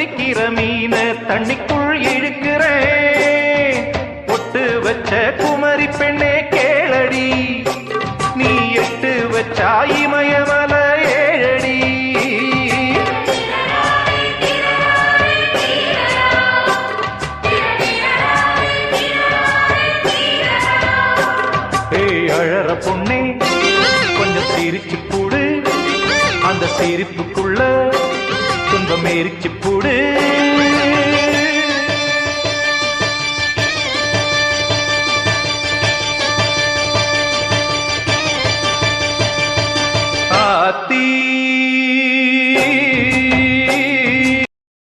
பிடிக்கிற மீன தண்ணிக்குள் இழுக்கிறேன். ஒட்டு வச்ச குமரி பெண்ணே கேளடி, நீ எட்டு வச்சா இமயமல ஏழடி. ஏய் அழற பொண்ணே கொஞ்சம் சிரிச்சு போடு, அந்த சிரிப்புக்குள்ள துன்பம் எரிச்சு போடு. ஆத்தி